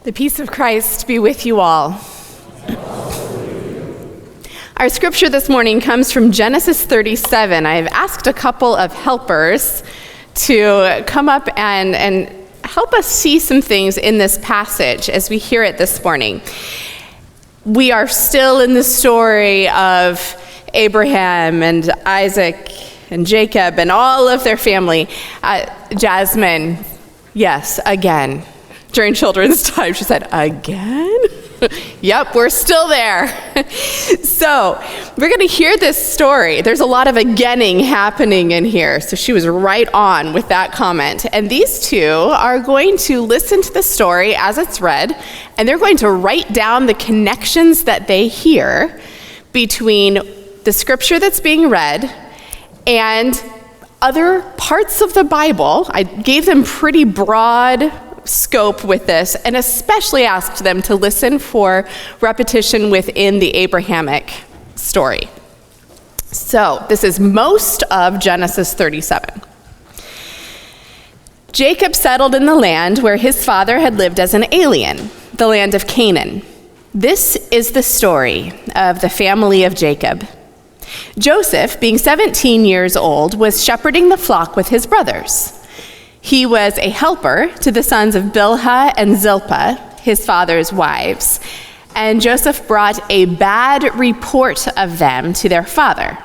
The peace of Christ be with you all. Our scripture this morning comes from Genesis 37. I've asked a couple of helpers to come up and help us see some things in this passage as we hear it this morning. We are still in the story of Abraham and Isaac and Jacob and all of their family. Jasmine, yes, again. During children's time, she said, again? Yep, we're still there. So we're going to hear this story. There's a lot of againning happening in here. So she was right on with that comment. And these two are going to listen to the story as it's read, and they're going to write down the connections that they hear between the scripture that's being read and other parts of the Bible. I gave them pretty broad scope with this, and especially asked them to listen for repetition within the Abrahamic story. So this is most of Genesis 37. Jacob settled in the land where his father had lived as an alien, the land of Canaan. This is the story of the family of Jacob. Joseph, being 17 years old, was shepherding the flock with his brothers. He was a helper to the sons of Bilhah and Zilpah, his father's wives, and Joseph brought a bad report of them to their father.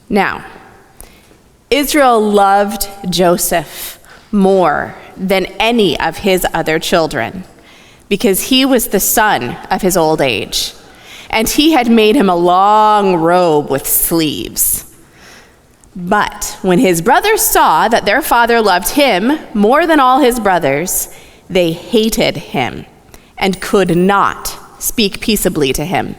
Now, Israel loved Joseph more than any of his other children because he was the son of his old age, and he had made him a long robe with sleeves. But when his brothers saw that their father loved him more than all his brothers, they hated him and could not speak peaceably to him.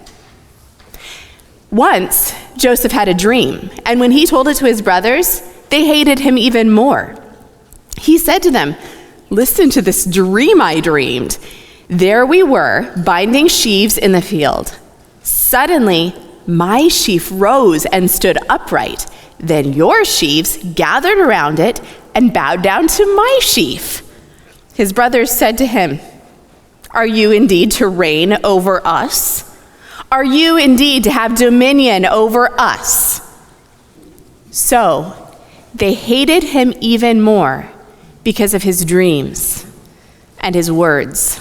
Once, Joseph had a dream, and when he told it to his brothers, they hated him even more. He said to them, "Listen to this dream I dreamed. There we were, binding sheaves in the field. Suddenly, my sheaf rose and stood upright. Then your sheaves gathered around it and bowed down to my sheaf." His brothers said to him, "Are you indeed to reign over us? Are you indeed to have dominion over us?" So they hated him even more because of his dreams and his words.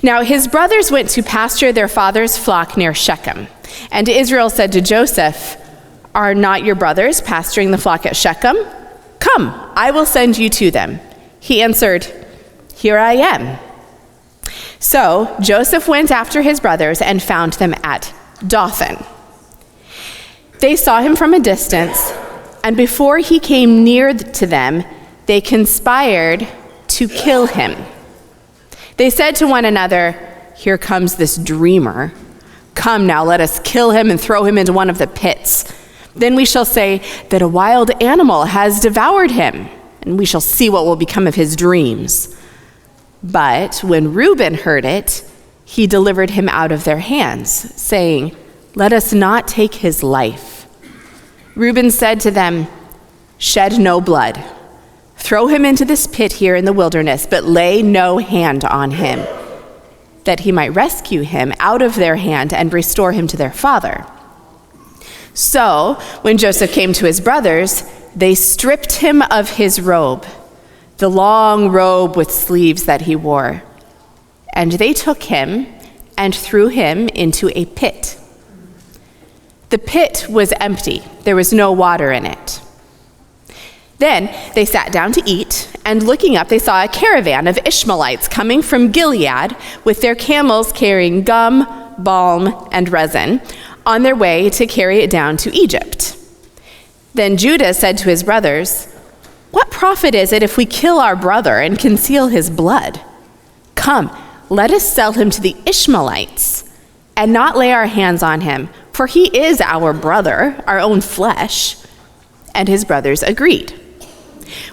Now his brothers went to pasture their father's flock near Shechem, and Israel said to Joseph, "Are not your brothers pasturing the flock at Shechem? Come, I will send you to them." He answered, "Here I am." So Joseph went after his brothers and found them at Dothan. They saw him from a distance, and before he came near to them, they conspired to kill him. They said to one another, "Here comes this dreamer. Come now, let us kill him and throw him into one of the pits. Then we shall say that a wild animal has devoured him, and we shall see what will become of his dreams." But when Reuben heard it, he delivered him out of their hands, saying, "Let us not take his life." Reuben said to them, "Shed no blood. Throw him into this pit here in the wilderness, but lay no hand on him, that he might rescue him out of their hand and restore him to their father." So, when Joseph came to his brothers, they stripped him of his robe, the long robe with sleeves that he wore, and they took him and threw him into a pit. The pit was empty. There was no water in it. Then they sat down to eat, and looking up, they saw a caravan of Ishmaelites coming from Gilead with their camels carrying gum, balm, and resin, on their way to carry it down to Egypt. Then Judah said to his brothers, "What profit is it if we kill our brother and conceal his blood? Come, let us sell him to the Ishmaelites and not lay our hands on him, for he is our brother, our own flesh." And his brothers agreed.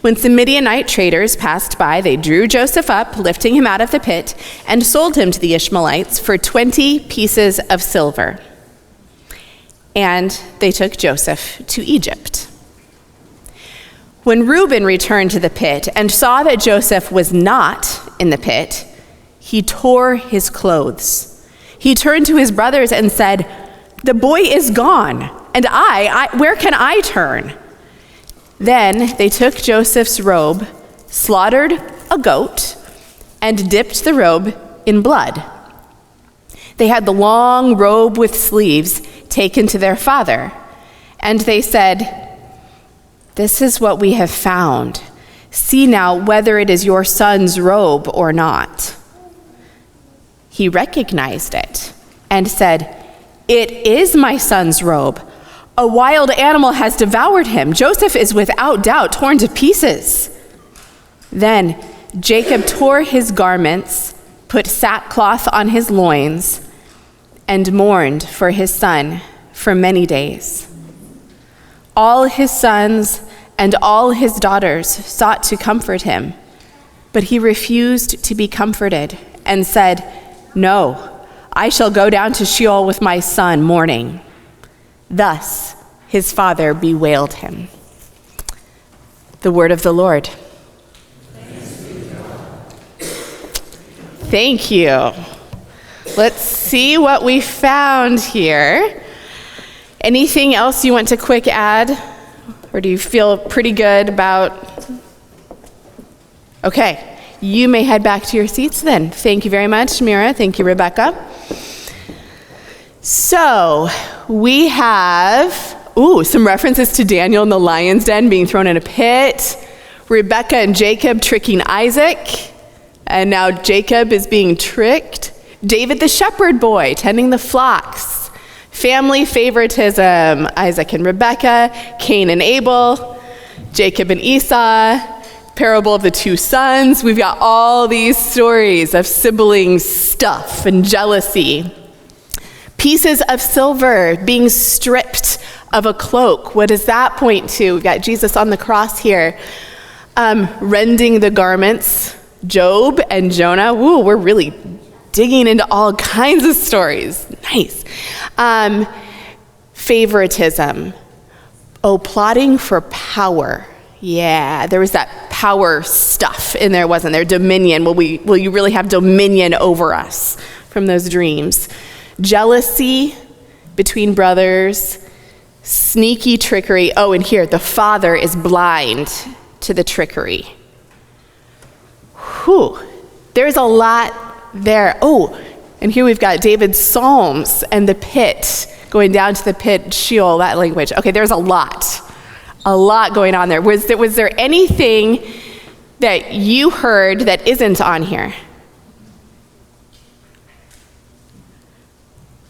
When some Midianite traders passed by, they drew Joseph up, lifting him out of the pit, and sold him to the Ishmaelites for 20 pieces of silver. And they took Joseph to Egypt. When Reuben returned to the pit and saw that Joseph was not in the pit, he tore his clothes. He turned to his brothers and said, "The boy is gone, and where can I turn?" Then they took Joseph's robe, slaughtered a goat, and dipped the robe in blood. They had the long robe with sleeves taken to their father, and they said, "This is what we have found. See now whether it is your son's robe or not." He recognized it and said, "It is my son's robe. A wild animal has devoured him. Joseph is without doubt torn to pieces." Then Jacob tore his garments, put sackcloth on his loins, and mourned for his son for many days. All his sons and all his daughters sought to comfort him, but he refused to be comforted and said, "No, I shall go down to Sheol with my son mourning." Thus his father bewailed him. The word of the Lord. Thank you. Let's see what we found here. Anything else you want to quick add? Or do you feel pretty good about? Okay, you may head back to your seats then. Thank you very much, Mira. Thank you, Rebecca. So we have, some references to Daniel in the lion's den being thrown in a pit, Rebecca and Jacob tricking Isaac, and now Jacob is being tricked, David the shepherd boy tending the flocks, family favoritism, Isaac and Rebecca, Cain and Abel, Jacob and Esau, parable of the two sons. We've got all these stories of sibling stuff and jealousy. Pieces of silver being stripped of a cloak. What does that point to? We've got Jesus on the cross here, rending the garments. Job and Jonah. We're really digging into all kinds of stories. Nice. Favoritism. Plotting for power. Yeah, there was that power stuff in there, wasn't there? Dominion. Will you really have dominion over us from those dreams? Jealousy between brothers. Sneaky trickery. And here, the father is blind to the trickery. There's a lot there. And here we've got David's Psalms and the pit, going down to the pit, Sheol, that language. Okay, there's a lot going on there. Was there anything that you heard that isn't on here?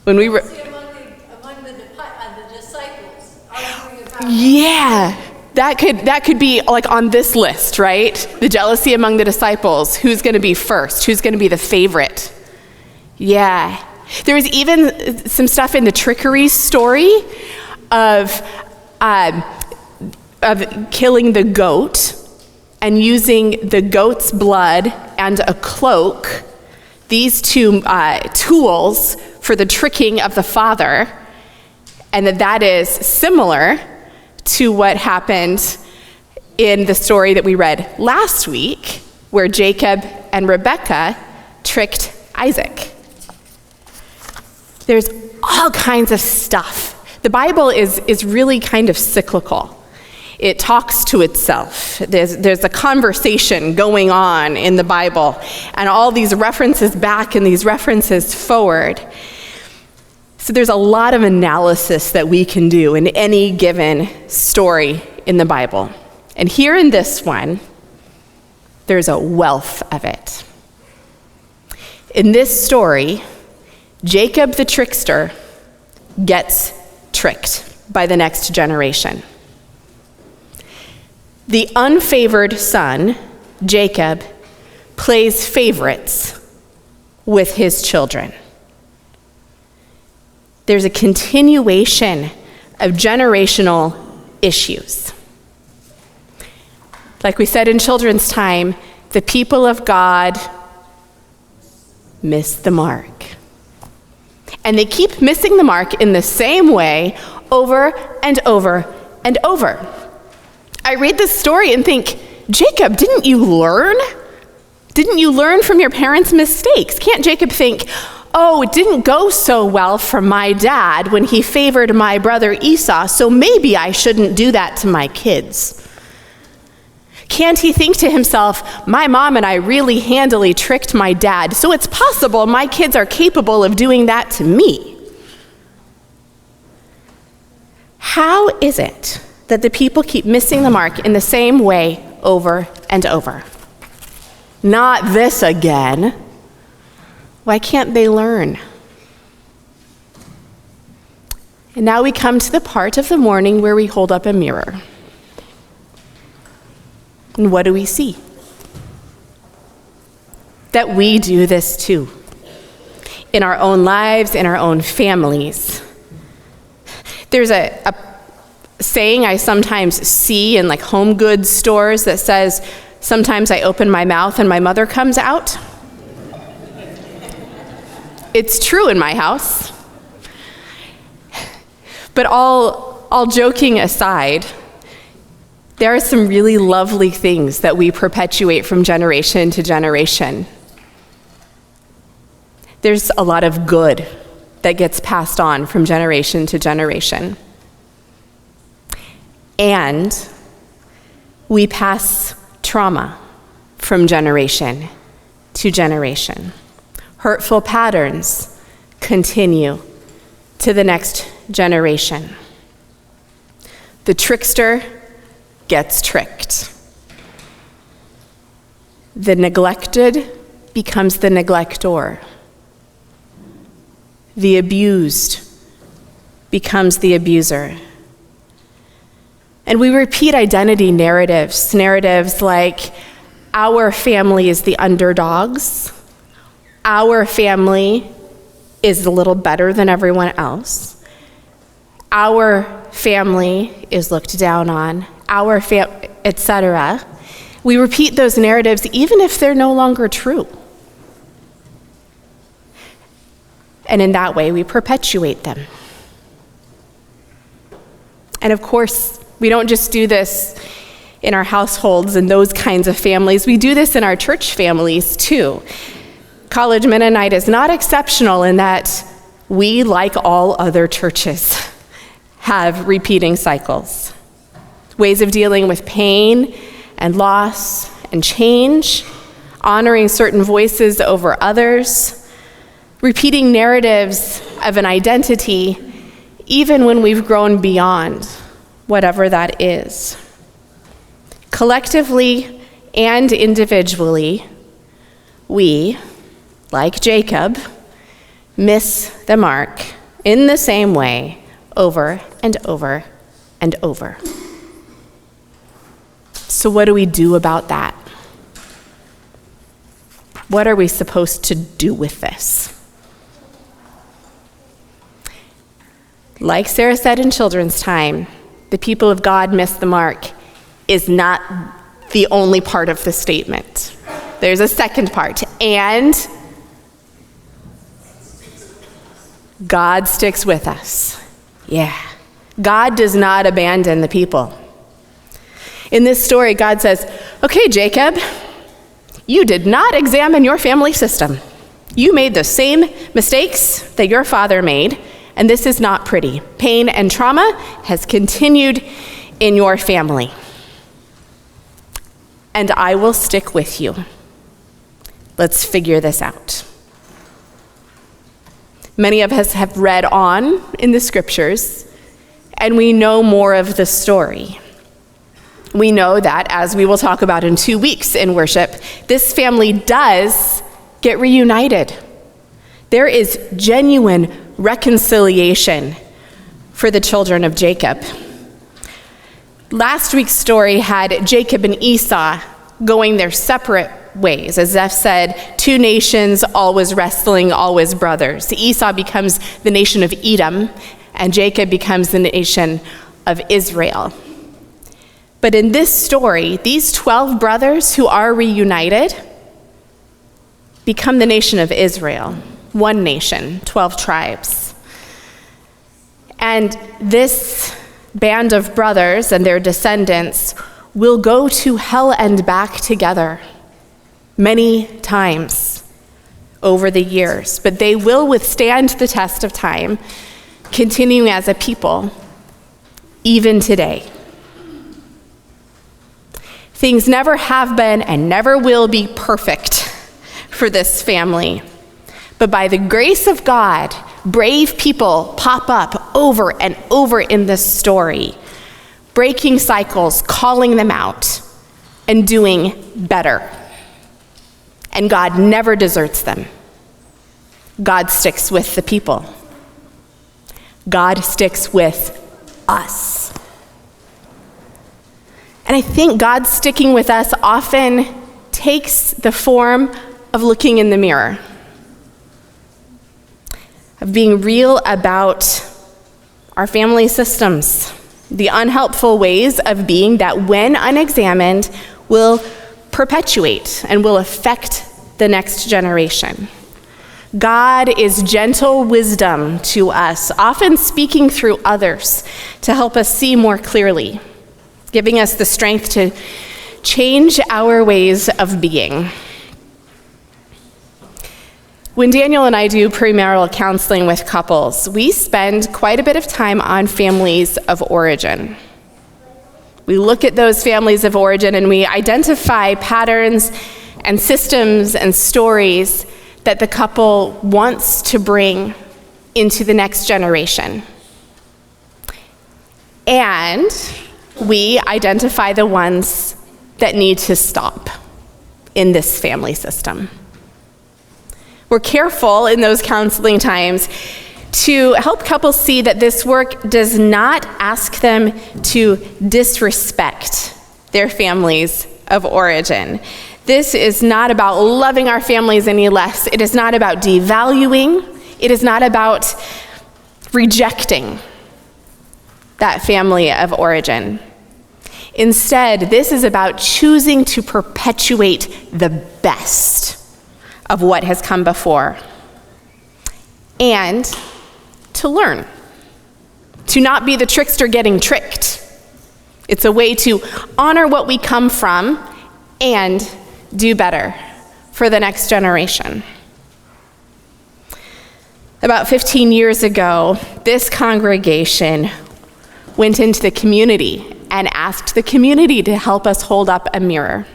When we were among the disciples, yeah. That could be like on this list, right? The jealousy among the disciples. Who's going to be first? Who's going to be the favorite? Yeah. There was even some stuff in the trickery story of killing the goat and using the goat's blood and a cloak. These two tools for the tricking of the father, and that is similar to what happened in the story that we read last week, where Jacob and Rebecca tricked Isaac. There's all kinds of stuff. The Bible is really kind of cyclical. It talks to itself. There's a conversation going on in the Bible, and all these references back and these references forward. So there's a lot of analysis that we can do in any given story in the Bible. And here in this one, there's a wealth of it. In this story, Jacob the trickster gets tricked by the next generation. The unfavored son, Jacob, plays favorites with his children. There's a continuation of generational issues. Like we said in children's time, the people of God miss the mark. And they keep missing the mark in the same way over and over and over. I read this story and think, Jacob, didn't you learn? Didn't you learn from your parents' mistakes? Can't Jacob think, oh, it didn't go so well for my dad when he favored my brother Esau, so maybe I shouldn't do that to my kids? Can't he think to himself, my mom and I really handily tricked my dad, so it's possible my kids are capable of doing that to me? How is it that the people keep missing the mark in the same way over and over? Not this again. Why can't they learn? And now we come to the part of the morning where we hold up a mirror. And what do we see? That we do this too. In our own lives, in our own families. There's a saying I sometimes see in like home goods stores that says, sometimes I open my mouth and my mother comes out. It's true in my house. But all joking aside, there are some really lovely things that we perpetuate from generation to generation. There's a lot of good that gets passed on from generation to generation. And we pass trauma from generation to generation. Hurtful patterns continue to the next generation. The trickster gets tricked. The neglected becomes the neglector. The abused becomes the abuser. And we repeat identity narratives like, our family is the underdogs, our family is a little better than everyone else, our family is looked down on, etc. We repeat those narratives even if they're no longer true. And in that way, we perpetuate them. And of course, we don't just do this in our households and those kinds of families. We do this in our church families too. College Mennonite is not exceptional in that we, like all other churches, have repeating cycles. Ways of dealing with pain and loss and change, honoring certain voices over others, repeating narratives of an identity even when we've grown beyond whatever that is. Collectively and individually, we, like Jacob, miss the mark in the same way over and over and over. So what do we do about that? What are we supposed to do with this? Like Sarah said in children's time, the people of God miss the mark is not the only part of the statement. There's a second part, and God sticks with us. Yeah, God does not abandon the people. In this story, God says, okay, Jacob, you did not examine your family system. You made the same mistakes that your father made, and this is not pretty. Pain and trauma has continued in your family. And I will stick with you. Let's figure this out. Many of us have read on in the scriptures, and we know more of the story. We know that, as we will talk about in 2 weeks in worship, this family does get reunited. There is genuine reconciliation for the children of Jacob. Last week's story had Jacob and Esau going their separate ways. As Zeph said, two nations, always wrestling, always brothers. Esau becomes the nation of Edom, and Jacob becomes the nation of Israel. But in this story, these 12 brothers who are reunited become the nation of Israel. One nation, 12 tribes. And this band of brothers and their descendants will go to hell and back together many times over the years, but they will withstand the test of time, continuing as a people, even today. Things never have been and never will be perfect for this family, but by the grace of God, brave people pop up over and over in this story, breaking cycles, calling them out, and doing better. And God never deserts them. God sticks with the people. God sticks with us. And I think God sticking with us often takes the form of looking in the mirror, of being real about our family systems, the unhelpful ways of being that, when unexamined, will perpetuate and will affect the next generation. God is gentle wisdom to us, often speaking through others to help us see more clearly, giving us the strength to change our ways of being. When Daniel and I do premarital counseling with couples, we spend quite a bit of time on families of origin. We look at those families of origin and we identify patterns and systems and stories that the couple wants to bring into the next generation. And we identify the ones that need to stop in this family system. We're careful in those counseling times to help couples see that this work does not ask them to disrespect their families of origin. This is not about loving our families any less. It is not about devaluing. It is not about rejecting that family of origin. Instead, this is about choosing to perpetuate the best of what has come before and to learn, to not be the trickster getting tricked. It's a way to honor what we come from and do better for the next generation. About 15 years ago, this congregation went into the community and asked the community to help us hold up a mirror.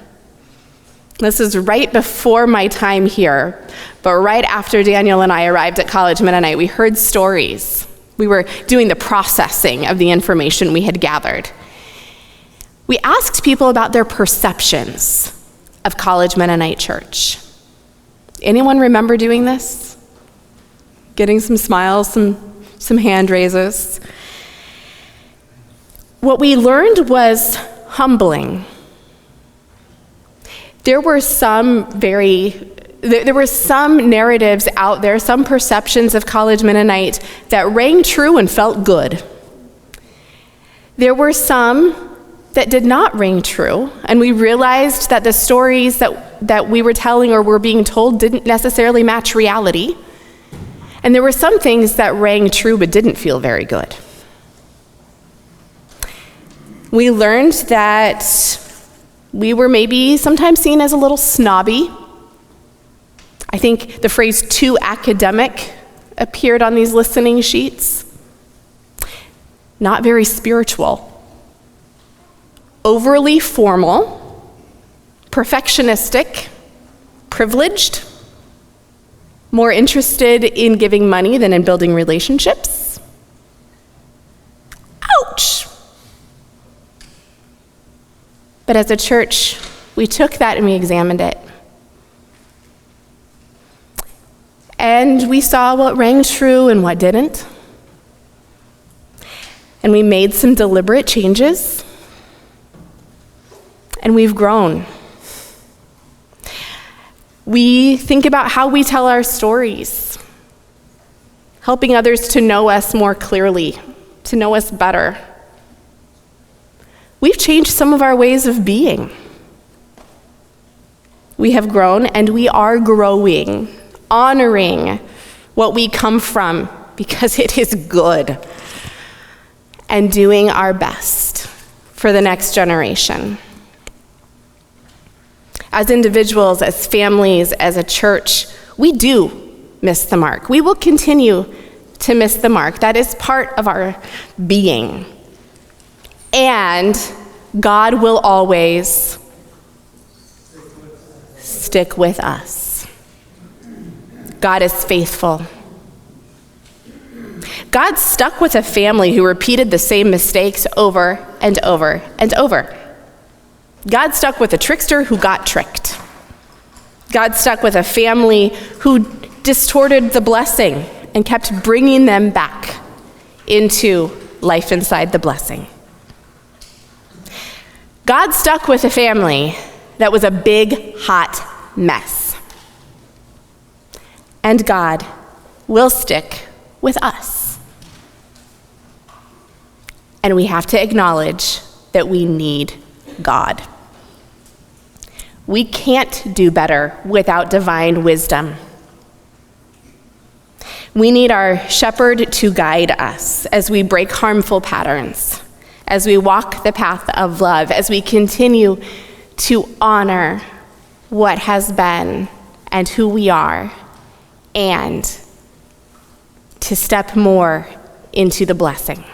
This is right before my time here, but right after Daniel and I arrived at College Mennonite, we heard stories. We were doing the processing of the information we had gathered. We asked people about their perceptions of College Mennonite Church. Anyone remember doing this? Getting some smiles, some hand raises. What we learned was humbling. There were some narratives out there, some perceptions of College Mennonite that rang true and felt good. There were some that did not ring true, and we realized that the stories that we were telling or were being told didn't necessarily match reality. And there were some things that rang true but didn't feel very good. We learned that we were maybe sometimes seen as a little snobby. I think the phrase "too academic" appeared on these listening sheets. Not very spiritual. Overly formal, perfectionistic, privileged, more interested in giving money than in building relationships. Ouch! But as a church, we took that and we examined it. And we saw what rang true and what didn't. And we made some deliberate changes. And we've grown. We think about how we tell our stories, helping others to know us more clearly, to know us better. We've changed some of our ways of being. We have grown and we are growing, honoring what we come from because it is good, and doing our best for the next generation. As individuals, as families, as a church, we do miss the mark. We will continue to miss the mark. That is part of our being. And God will always stick with us. God is faithful. God stuck with a family who repeated the same mistakes over and over and over. God stuck with a trickster who got tricked. God stuck with a family who distorted the blessing and kept bringing them back into life inside the blessing. God stuck with a family that was a big, hot mess. And God will stick with us. And we have to acknowledge that we need God. We can't do better without divine wisdom. We need our shepherd to guide us as we break harmful patterns, as we walk the path of love, as we continue to honor what has been and who we are, and to step more into the blessing.